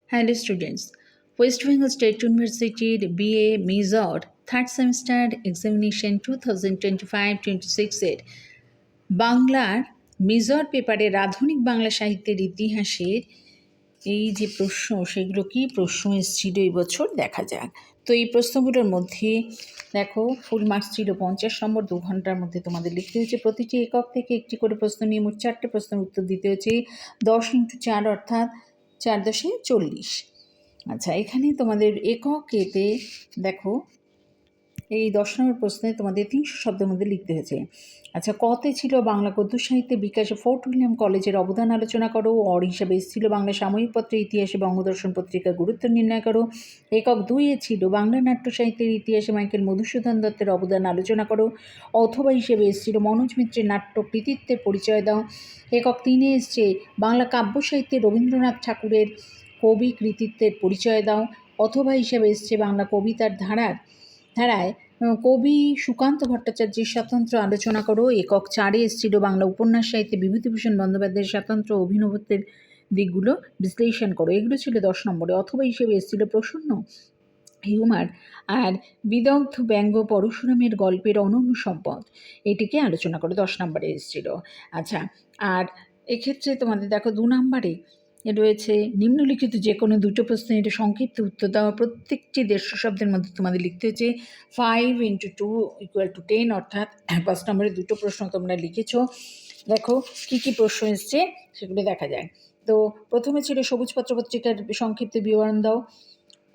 Hello students, West Bengal State University BA Major Third Semester Examination 2025-26 এর বাংলার major পেপারের আধুনিক বাংলা সাহিত্যের ইতিহাসের এই যে প্রশ্ন, সেগুলো কি প্রশ্ন এসেছিল এই বছর দেখা যাক। তো এই প্রশ্নগুলোর মধ্যে দেখো, ফুল মার্কস ছিল 50 নম্বর, 2 ঘন্টার মধ্যে তোমাদের লিখতে হয়েছে। প্রতিটি একক থেকে একটি করে প্রশ্ন নিয়ে মোট 4টে প্রশ্নের উত্তর দিতে হয়েছে। 10x4 অর্থাৎ 4×40। আচ্ছা, এখানে তোমাদের একক এতে দেখো, এই 10 নম্বর প্রশ্নে তোমাদের 300 শব্দের মধ্যে লিখতে হয়েছে। আচ্ছা, কতে ছিল বাংলা গদ্য সাহিত্যের বিকাশে ফোর্ট উইলিয়াম কলেজের অবদান আলোচনা করো। অর হিসাবে এসেছিল বাংলা সাময়িক পত্রের ইতিহাসে বঙ্গদর্শন পত্রিকার গুরুত্ব নির্ণয় করো। একক 2-এ ছিল বাংলা নাট্য সাহিত্যের ইতিহাসে মাইকেল মধুসূদন দত্তের অবদান আলোচনা করো। অথবা হিসেবে এসেছিল মনোজ মিত্রের নাট্য কৃতিত্বের পরিচয় দাও। একক 3-এ এসছে বাংলা কাব্য সাহিত্যে রবীন্দ্রনাথ ঠাকুরের কবি কৃতিত্বের পরিচয় দাও। অথবা হিসেবে এসছে বাংলা কবিতার ধারায় কবি সুকান্ত ভট্টাচার্যের স্বতন্ত্র আলোচনা করো। একক 4-এ এসেছিল বাংলা উপন্যাস সাহিত্যে বিভূতিভূষণ বন্দ্যোপাধ্যায়ের স্বতন্ত্র অভিনবত্বের দিকগুলো বিশ্লেষণ করো। এগুলো ছিল 10 নম্বরে। অথবা হিসেবে এসেছিল প্রসন্ন হিউমার আর বিদগ্ধ ব্যঙ্গ পরশুরামের গল্পের অনন্য সম্পদ, এটিকে আলোচনা করো, 10 নম্বরে এসেছিল। আচ্ছা, আর এক্ষেত্রে তোমাদের দেখো 2 নম্বরে রয়েছে নিম্নলিখিত যে কোনো দুটো প্রশ্নের এটা সংক্ষিপ্ত উত্তর দেওয়া। প্রত্যেকটি 150 শব্দের মধ্যে তোমাদের লিখতে হচ্ছে 5×2 = 10, অর্থাৎ 5 নম্বরে দুটো প্রশ্ন তোমরা লিখেছো। দেখো কি কি প্রশ্ন এসছে সেগুলো দেখা যায়। তো প্রথমে ছিল সবুজ পত্র পত্রিকার সংক্ষিপ্ত বিবরণ দাও।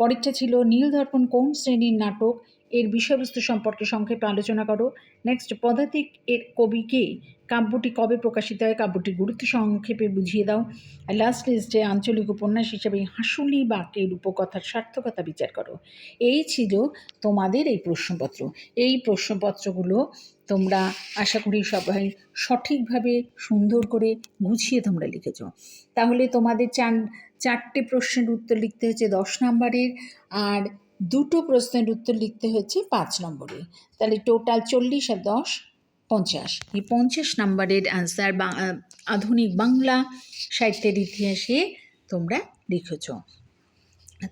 পরেরটা ছিল নীল দর্পণ কোন শ্রেণীর নাটক, এর বিষয়বস্তু সম্পর্কে সংক্ষেপে আলোচনা করো। নেক্সট, পদাতিক এর কবিকে, কাব্যটি কবে প্রকাশিত হয়, কাব্যটির গুরুত্ব সংক্ষেপে বুঝিয়ে দাও। আর লাস্ট লিস্টে আঞ্চলিক উপন্যাস হিসেবে হাঁসুলি বাঁকের উপকথার সার্থকতা বিচার করো। এই ছিল তোমাদের এই প্রশ্নপত্র। এই প্রশ্নপত্রগুলো তোমরা আশা করি সবাই সঠিকভাবে সুন্দর করে গুছিয়ে তোমরা লিখেছ। তাহলে তোমাদের 4টে প্রশ্নের উত্তর লিখতে হয়েছে 10 নম্বরের, আর 2টো প্রশ্নের উত্তর লিখতে হয়েছে 5 নম্বরে। তাহলে টোটাল 40 আর 10 50। এই 50 নম্বরের অ্যান্সার আধুনিক বাংলা সাহিত্যের ইতিহাসে তোমরা লিখেছ।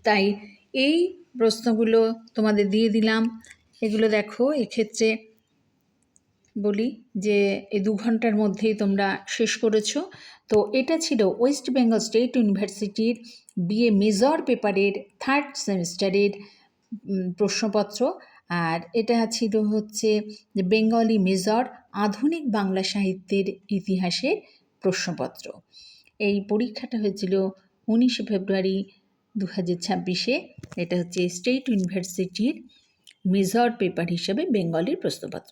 তাই এই প্রশ্নগুলো তোমাদের দিয়ে দিলাম। এগুলো দেখো, এক্ষেত্রে বলি যে এই 2 ঘন্টার মধ্যেই তোমরা শেষ করেছো। তো এটা ছিল ওয়েস্ট বেঙ্গল স্টেট ইউনিভার্সিটির বিএ মেজর পেপারের 3rd সেমিস্টারের প্রশ্নপত্র। আর এটা ছিল হচ্ছে যে বেঙ্গলি মেজর আধুনিক বাংলা সাহিত্যের ইতিহাসের প্রশ্নপত্র। এই পরীক্ষাটা হয়েছিল 19 ফেব্রুয়ারি 2026-এ। এটা হচ্ছে স্টেট ইউনিভার্সিটির মেজর পেপার হিসেবে বেঙ্গলির প্রশ্নপত্র।